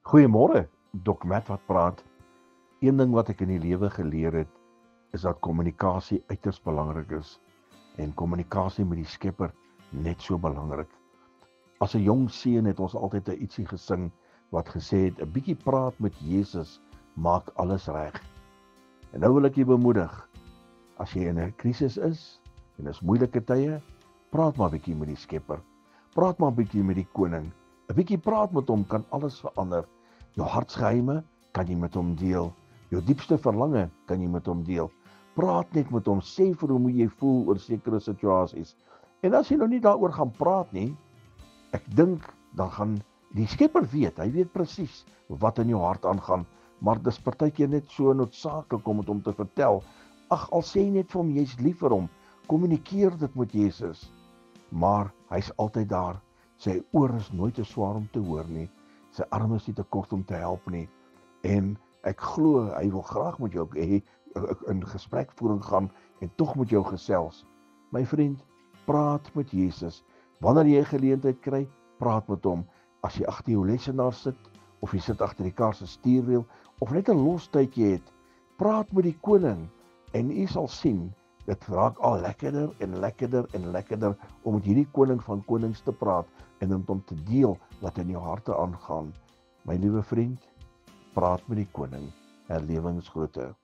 Goeiemôre, Dok Matt wat praat. Een ding wat ek in die lewe geleer het, is dat kommunikasie uiters belangrik is en kommunikasie met die Skepper net so belangrik. As 'n jong seun het ons altyd 'n ietsie gesing wat gesê het 'n bietjie praat met Jesus maak alles reg. En nou wil ek jou bemoedig. As jy in 'n krisis is en is moeilike tye, praat maar 'n bietjie met die Skepper. Praat maar 'n bietjie met die koning. 'n Bietjie praat met hom kan alles verander. Jou hartsgeheime kan jy met hom deel. Jou diepste verlange kan jy met hom deel. Praat net met hom, sê vir hom hoe jy voel oor sekere situasies. En as jy nou nie daaroor gaan praat nie, ek dink dan gaan die Skepper weet, hy weet presies wat in jou hart aangaan, maar dis partykeer net so noodsaaklik om dit hom te vertel. Ag, al sê jy net vir hom jy's lief vir hom, kommunikeer dit met Jesus. Maar hy's altyd daar. Sy oor is nooit te swaar om te hoor nie. Sy arm is nie te kort om te help nie. En ek glo hy wil graag met jou in gesprekvoering gaan en tog met jou gesels. My vriend, praat met Jesus. Wanneer jy 'n geleentheid kry, praat met hom. As jy agter jou lesenaar sit of jy sit agter die kar se stuurwiel of net 'n los tydjie het, praat met die koning en u sal sien dit raak al lekkerder en lekkerder en lekkerder om met hierdie koning van konings te praat en om hom te deel wat in jou harte aangaan. My liewe vriend, praat met die koning. Herlewingsgroete.